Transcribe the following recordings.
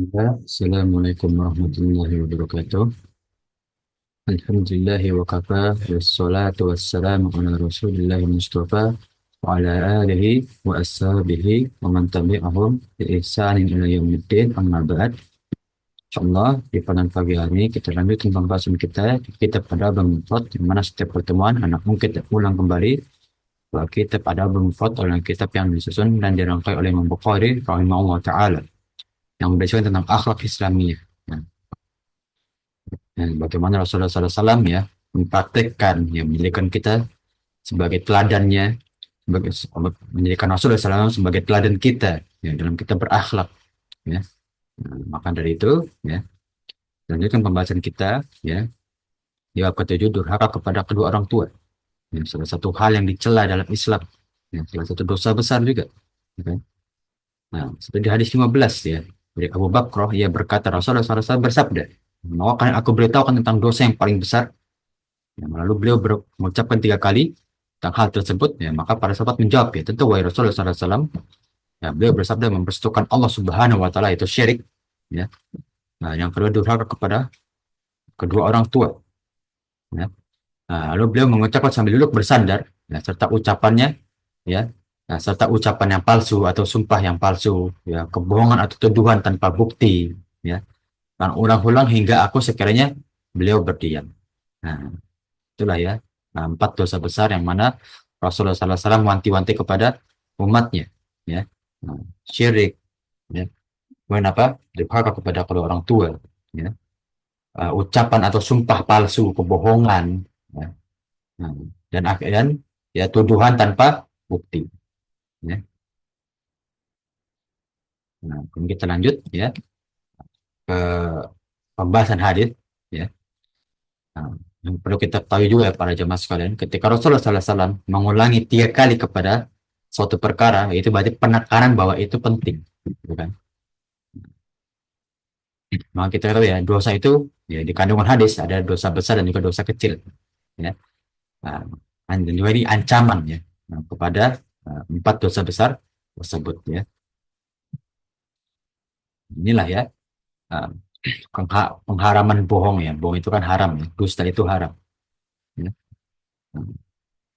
Ya, Assalamualaikum warahmatullahi wabarakatuh. Alhamdulillahi wa kafa, wassalatu wassalamu ala rasulillahi mustafa, wa ala alihi wa ashabihi, wa man tabi'ahum bi ihsanin ila yaumiddin, amma ba'd. InsyaAllah, di pada pagi hari ini kita lanjutkan pembahasan kita di kitab Adabul Mufrad, di mana setiap pertemuan anak kita ulang kembali bahwa kitab Adabul Mufrad adalah kitab yang disusun dan dirangkai oleh Imam Bukhari rahimahullah ta'ala, yang berbicara tentang akhlak Islamiyah. Nah, bagaimana Rasulullah SAW ya mempraktekkan, ya menjadikan kita sebagai teladannya, sebagai menjadikan Rasulullah SAW sebagai teladan kita ya dalam kita berakhlak ya. Nah, maka dari itu ya lanjutkan pembahasan kita ya di bab ketujuh, durhaka kepada kedua orang tua, ya, salah satu hal yang dicela dalam Islam, ya, salah satu dosa besar juga ya kan? Nah, seperti di hadis 15 ya dari Abu Bakr, ia berkata Rasulullah SAW bersabda, mau kan aku beritahukan tentang dosa yang paling besar. Ya, lalu beliau mengucapkan tiga kali tentang hal tersebut, ya, maka para sahabat menjawab, ya tentu wahai Rasulullah SAW. Ya, beliau bersabda mempersekutukan Allah Subhanahu Wa Taala itu syirik. Ya. Nah, yang kedua durhaka kepada kedua orang tua. Ya. Nah, lalu beliau mengucapkan sambil duduk bersandar, ya, serta ucapannya, ya, nah, serta ucapan yang palsu atau sumpah yang palsu, ya, kebohongan atau tuduhan tanpa bukti, ya, dan ulang-ulang hingga aku sekiranya beliau berdiam. Nah, itulah ya, nah, empat dosa besar yang mana Rasulullah SAW wanti-wanti kepada umatnya, ya. Nah, syirik, ya. Kemudian apa? Durhaka kepada kedua orang tua, ya. Ucapan atau sumpah palsu, kebohongan, ya. Nah, dan akhirnya ya tuduhan tanpa bukti, ya. Nah, kemudian kita lanjut ya ke pembahasan hadis, ya. Nah, yang perlu kita tahu juga ya para jemaah sekalian, ketika Rasulullah SAW mengulangi tiga kali kepada suatu perkara, itu berarti penekanan bahwa itu penting, gitu kan? Maka kita tahu ya dosa itu ya di kandungan hadis ada dosa besar dan juga dosa kecil, ya. Nah, dan juga ini ancaman ya, nah, kepada empat dosa besar tersebut, ya. Inilah ya uh, pengharaman bohong, ya, bohong itu kan haram, ya, dusta itu haram, ya. Nah,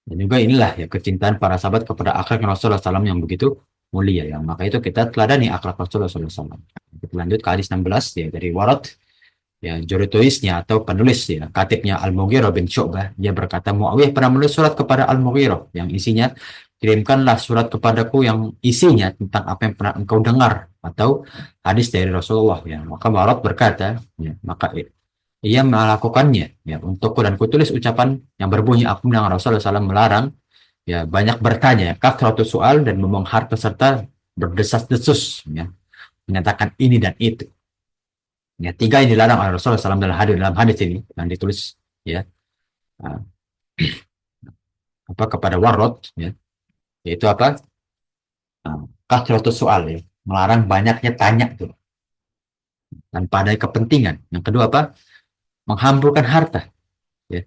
dan juga inilah ya kecintaan para sahabat kepada akhlak Rasulullah SAW yang begitu mulia, ya, maka itu kita teladani akhlak Rasulullah SAW. Kita lanjut ke hadis 16 ya dari Warad, ya, juru tulisnya atau penulis, ya, katibnya Al-Mughirah bin Syu'bah, dia berkata Muawiyah pernah menulis surat kepada Al-Mughirah yang isinya, kirimkanlah surat kepadaku yang isinya tentang apa yang pernah engkau dengar atau hadis dari Rasulullah, ya. Maka Muawiyah berkata, ya, maka ia melakukannya ya untukku, dan kutulis ucapan yang berbunyi, aku mendengar Rasulullah SAW melarang ya banyak bertanya, kasratus soal, dan membuang harta serta berdesas-desus, ya, menyatakan ini dan itu. Ya, tiga yang dilarang oleh Rasulullah SAW dalam hadis ini yang ditulis, ya, uh, apa kepada warot, ya, yaitu apa? Kasratus soal, ya, melarang banyaknya tanya tuh tanpa ada kepentingan. Yang kedua apa? Menghamburkan harta, ya,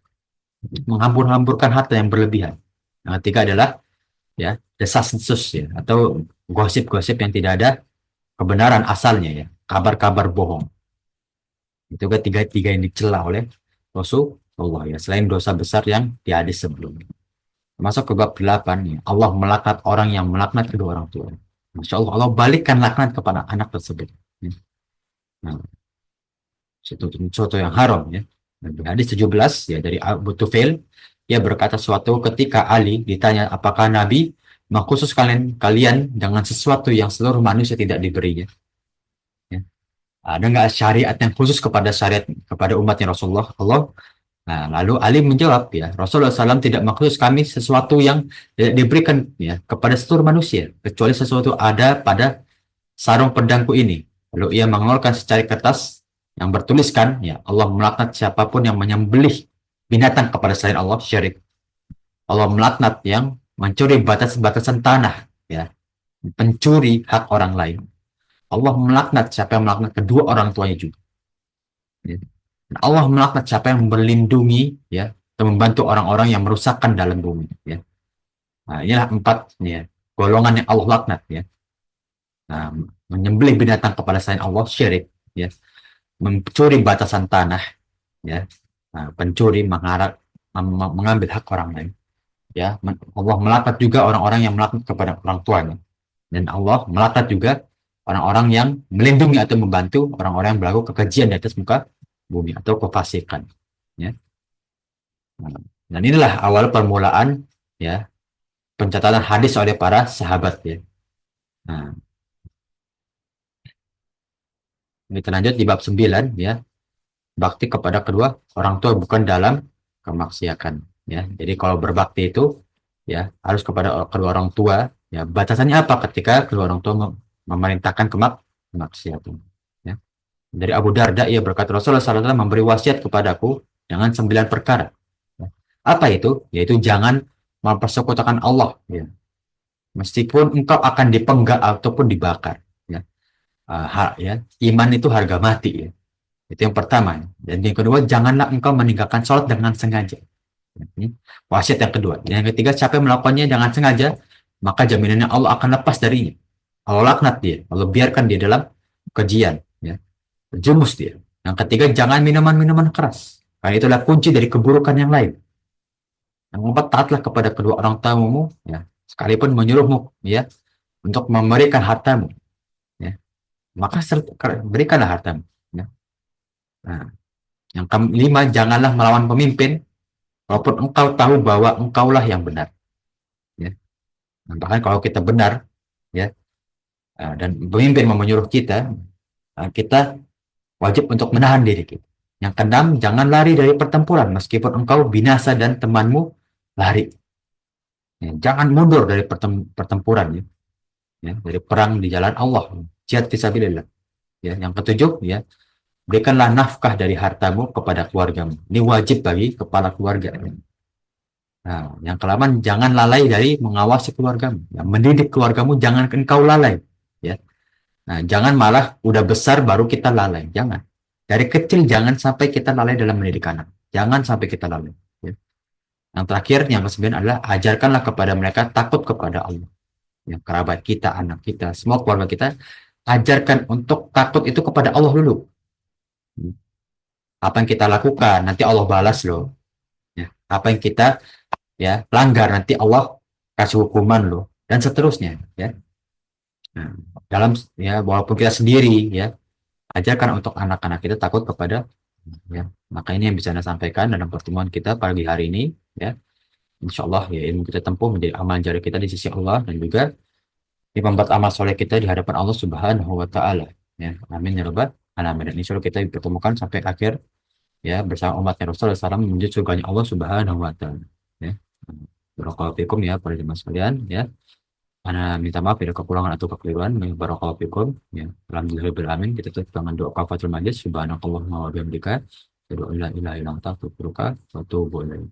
menghambur-hamburkan harta yang berlebihan. Yang ketiga adalah ya desas-desus, ya, atau gosip-gosip yang tidak ada kebenaran asalnya, ya, kabar-kabar bohong. Itu ketiga-tiga yang dicela oleh Rasulullah, ya, selain dosa besar yang di hadis sebelumnya. Masuk ke bab 8 ya. Allah melaknat orang yang melaknat kedua orang tua. Masya Allah, Allah balikkan laknat kepada anak tersebut. Ya. Nah, sesuatu yang haram, ya. Nah, di hadis 17 ya dari Abu Tufail, ia berkata suatu ketika Ali ditanya apakah Nabi mengkhusus kalian dengan sesuatu yang seluruh manusia tidak diberinya. Ya. Ada nggak syariat yang khusus kepada syariat kepada umatnya Rasulullah? Allah. Nah, lalu Ali menjawab, ya, Rasulullah SAW tidak makhluk kami sesuatu yang tidak diberikan ya kepada seluruh manusia, kecuali sesuatu ada pada sarung pedangku ini. Lalu ia mengeluarkan secari kertas yang bertuliskan, ya, Allah melaknat siapapun yang menyembelih binatang kepada selain Allah, syirik. Allah melaknat yang mencuri batas-batasan tanah, ya, pencuri hak orang lain. Allah melaknat siapa yang melaknat kedua orang tuanya juga. Ya. Allah melaknat siapa yang melindungi, ya, atau membantu orang-orang yang merusakkan dalam bumi, ya. Nah, inilah empat ya golongan yang Allah laknat, ya. Nah, menyembelih binatang kepada selain Allah syirik, ya, mencuri batasan tanah, ya. Nah, pencuri mengambil hak orang lain, ya. Allah melaknat juga orang-orang yang melaknat kepada orang tuanya, dan Allah melaknat juga orang-orang yang melindungi atau membantu orang-orang yang berlaku kekejian di atas muka bumi atau kefasikan, ya. Nah, dan inilah awal permulaan, ya, pencatatan hadis oleh para sahabat, ya. Nah, kita lanjut di bab 9, ya, bakti kepada kedua orang tua bukan dalam kemaksiatan, ya. Jadi kalau berbakti itu, ya, harus kepada kedua orang tua, ya. Batasannya apa ketika kedua orang tua memerintahkan kemaksiatan, ya. Dari Abu Darda, ia berkata Rasulullah SAW memberi wasiat kepadaku dengan 9 perkara, ya. Apa itu? Yaitu jangan mempersekutukan Allah, ya, meskipun engkau akan dipenggal ataupun dibakar, ya. Ya, iman itu harga mati, ya. Itu yang pertama, ya. Dan yang kedua, janganlah engkau meninggalkan sholat dengan sengaja. Ini wasiat yang kedua. Yang ketiga, siapa yang melakukannya dengan sengaja, maka jaminannya Allah akan lepas darinya. Allah laknat dia, Allah biarkan dia dalam kejian, ya, jumus dia. Yang ketiga, jangan minuman-minuman keras, karena itulah kunci dari keburukan yang lain. Yang keempat, taatlah kepada kedua orang tamumu, ya, sekalipun menyuruhmu, ya, untuk memberikan hartamu, ya, maka berikanlah hartamu, ya. Nah, yang kelima, janganlah melawan pemimpin walaupun engkau tahu bahwa engkaulah yang benar, ya. Nah, bahkan kalau kita benar, ya, dan pemimpin mau menyuruh kita, kita wajib untuk menahan diri kita. Yang keenam, jangan lari dari pertempuran meskipun engkau binasa dan temanmu lari, ya. Jangan mundur dari pertempuran, ya, ya, dari perang di jalan Allah, jihad fisabilillah, ya. Yang ketujuh, ya, berikanlah nafkah dari hartamu kepada keluargamu. Ini wajib bagi kepala keluarga, ya. Nah, yang ke-8, jangan lalai dari mengawasi keluargamu, ya, mendidik keluargamu, jangan engkau lalai, ya. Nah, jangan malah udah besar baru kita lalai, jangan. Dari kecil jangan sampai kita lalai dalam mendidik anak, jangan sampai kita lalai, ya. Yang terakhir, yang ke-9 adalah ajarkanlah kepada mereka takut kepada Allah, yang kerabat kita, anak kita, semua keluarga kita, ajarkan untuk takut itu kepada Allah dulu. Apa yang kita lakukan nanti Allah balas loh, ya. Apa yang kita, ya, langgar nanti Allah kasih hukuman loh, dan seterusnya, ya. Nah, dalam, ya, walaupun kita sendiri, ya, ajarkan untuk anak-anak kita takut kepada, ya. Maka ini yang bisa saya sampaikan dalam pertemuan kita pagi hari ini, ya. Insya Allah, ya, ilmu kita tempuh menjadi amal jari kita di sisi Allah, dan juga di pembuat amal soleh kita di hadapan Allah Subhanahu wa Ta'ala, ya. Amin ya Rabbal alamin. Dan insya Allah kita dipertemukan sampai akhir, ya, bersama umatnya Rasulullah SAW menuju surganya Allah Subhanahu wa Ta'ala, ya. Barakallahu fikum, ya, para jemaah sekalian, ya. Ana minta maaf bila kekurangan atau kekeliruan. Barakallahu fikum, ya. Alhamdulillah amin. Kita tutup dengan doa kafatul majlis. Subhanakallahumma wa bihamdika asyhadu an la ilaha illa anta astaghfiruka wa atubu ilaik.